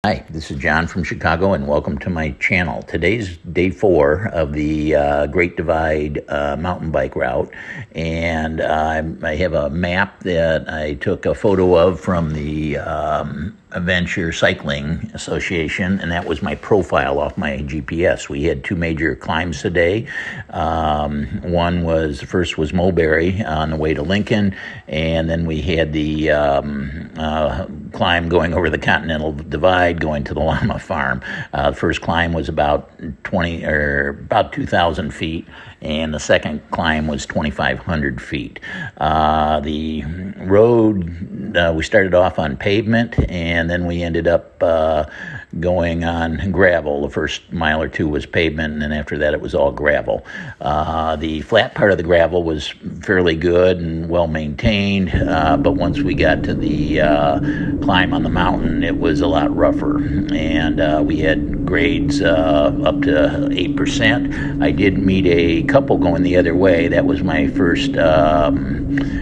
Hi, this is John from Chicago, and welcome to my channel. Today's day 4 of the Great Divide mountain bike route, and I have a map that I took a photo of from the Adventure Cycling Association, and that was my profile off my GPS. We had 2 major climbs today. The first was Mulberry on the way to Lincoln, and then we had the climb going over the Continental Divide, going to the Llama Farm. The first climb was about 2,000 feet, and the second climb was 2,500 feet. The road, we started off on pavement, and then we ended up going on gravel. The first mile or 2 was pavement, and then after that it was all gravel. The flat part of the gravel was fairly good and well maintained, but once we got to the climb on the mountain, it was a lot rougher, and we had grades up to 8%. I did meet a couple going the other way. That was my first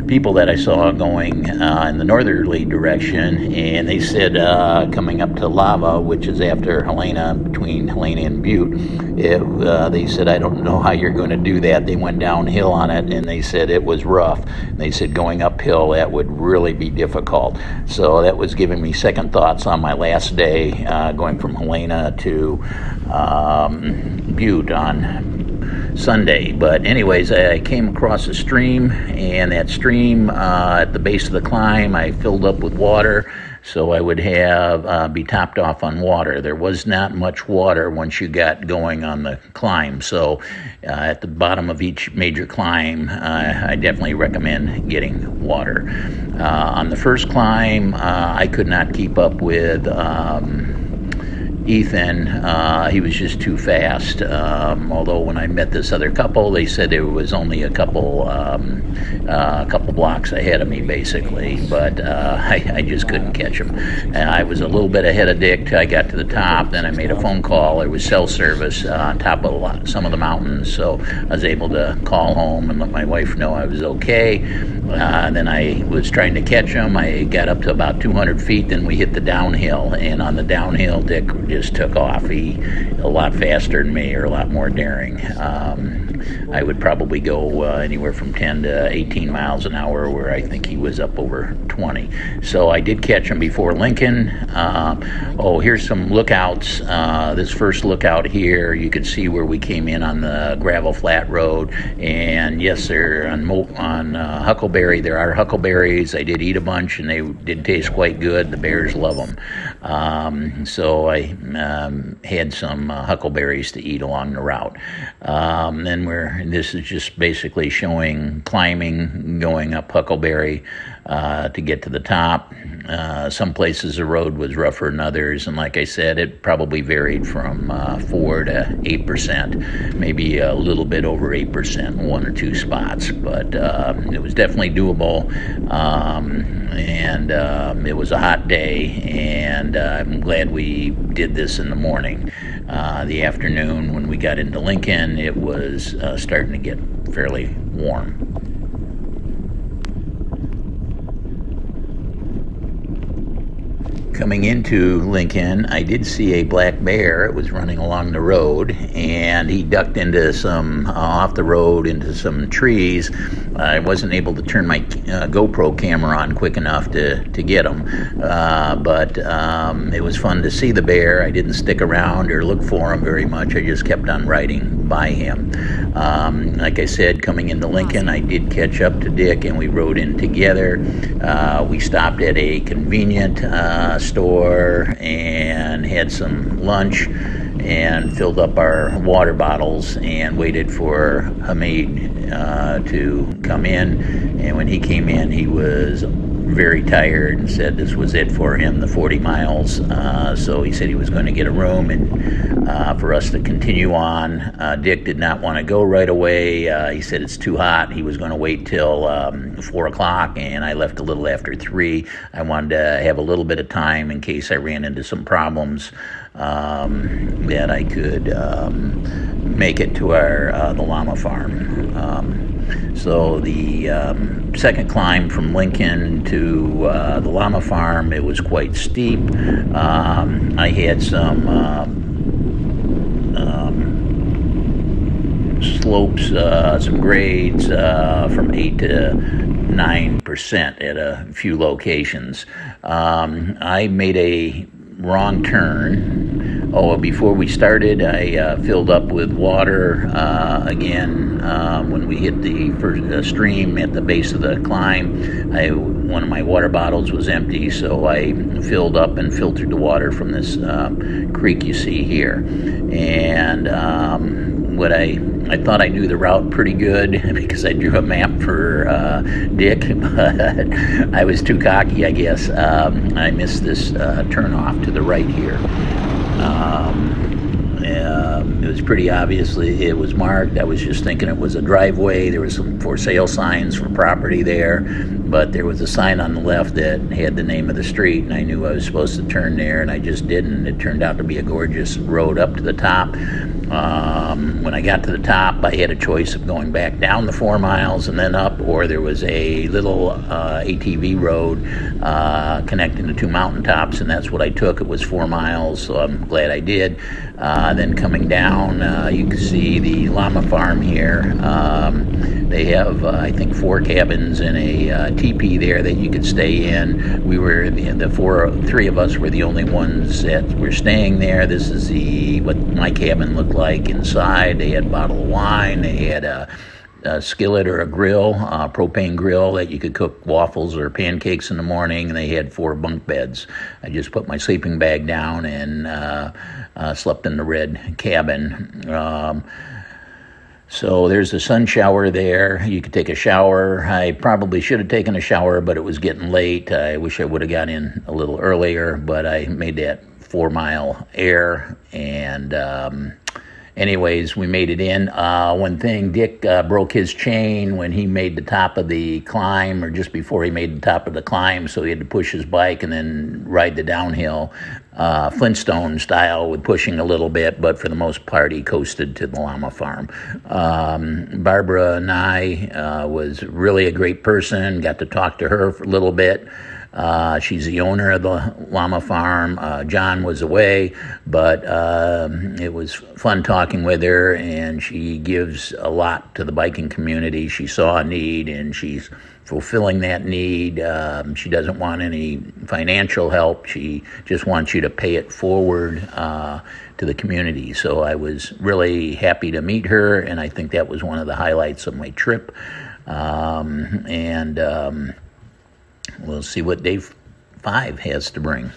people that I saw going in the northerly direction, and they said coming up to Lava, which is after Helena, between Helena and Butte, they said, I don't know how you're going to do that. They went downhill on it, and they said it was rough. They said going uphill, that would really be difficult. So that was giving me second thoughts on my last day, going from Helena to Butte on Sunday. But anyways, I came across a stream, and that stream at the base of the climb, I filled up with water, so I would be topped off on water. There was not much water once you got going on the climb, so at the bottom of each major climb, I definitely recommend getting water. On the first climb, I could not keep up with Ethan. He was just too fast. Although when I met this other couple, they said there was only a couple blocks ahead of me, basically. But I just couldn't catch him. I was a little bit ahead of Dick till I got to the top. Then I made a phone call. There was cell service on top of some of the mountains, so I was able to call home and let my wife know I was okay. Then I was trying to catch him. I got up to about 200 feet. Then we hit the downhill, and on the downhill, Dick just took off. He a lot faster than me, or a lot more daring. I would probably go anywhere from 10 to 18 miles an hour, where I think he was up over 20. So I did catch him before Lincoln. Here's some lookouts. This first lookout here, you can see where we came in on the gravel flat road. And yes, they're on huckleberry. There are huckleberries. I did eat a bunch, and they did taste quite good. The bears love them. So I had some huckleberries to eat along the route. This is just basically showing climbing, going up huckleberry to get to the top. Some places the road was rougher than others, and like I said, it probably varied from 4 to 8%, maybe a little bit over 8%, 1 or 2 spots, but it was definitely doable. It was a hot day, and I'm glad we did this in the morning. The afternoon, when we got into Lincoln, it was starting to get fairly warm. Coming into Lincoln, I did see a black bear. It was running along the road, and he ducked into off the road into some trees. I wasn't able to turn my GoPro camera on quick enough to get him, but it was fun to see the bear. I didn't stick around or look for him very much. I just kept on riding by him. Like I said, coming into Lincoln, I did catch up to Dick, and we rode in together. We stopped at a convenient store and had some lunch and filled up our water bottles and waited for Hamid to come in. And when he came in, he was very tired and said this was it for him, the 40 miles. So he said he was going to get a room and for us to continue on. Dick did not want to go right away. He said it's too hot. He was going to wait till 4 o'clock, and I left a little after 3. I wanted to have a little bit of time in case I ran into some problems, that I could make it to the Llama Farm. So the second climb from Lincoln to the Llama Farm, it was quite steep. I had some slopes, some grades from 8 to 9% at a few locations. I made a wrong turn. Oh, before we started, I filled up with water again when we hit the first stream at the base of the climb. One of my water bottles was empty, so I filled up and filtered the water from this creek you see here. And I thought I knew the route pretty good because I drew a map for Dick, but I was too cocky, I guess. I missed this turnoff to the right here. It was pretty obviously, it was marked. I was just thinking it was a driveway. There was some for sale signs for property there, but there was a sign on the left that had the name of the street, and I knew I was supposed to turn there, and I just didn't. It turned out to be a gorgeous road up to the top. When I got to the top, I had a choice of going back down the 4 miles and then up, or there was a little ATV road connecting the two mountaintops, and that's what I took. It was 4 miles, so I'm glad I did. Then coming down, you can see the Llama Farm here. They have, I think, 4 cabins and a teepee there that you could stay in. We were, three of us were the only ones that were staying there. This is what my cabin looked like inside. They had a bottle of wine. They had a skillet or a grill, propane grill that you could cook waffles or pancakes in the morning, and they had 4 bunk beds. I just put my sleeping bag down and slept in the red cabin. So there's a sun shower there. You could take a shower. I probably should have taken a shower, but it was getting late. I wish I would have got in a little earlier, but I made that 4-mile air, and anyways, we made it in. One thing, Dick broke his chain when he made the top of the climb, or just before he made the top of the climb, so he had to push his bike and then ride the downhill, Flintstone style, with pushing a little bit, but for the most part, he coasted to the Llama Farm. Barbara and I was really a great person, got to talk to her for a little bit. She's the owner of the Llama Farm. John was away, but it was fun talking with her, and she gives a lot to the biking community. She saw a need, and she's fulfilling that need. She doesn't want any financial help. She just wants you to pay it forward to the community. So I was really happy to meet her, and I think that was one of the highlights of my trip. We'll see what day 5 has to bring.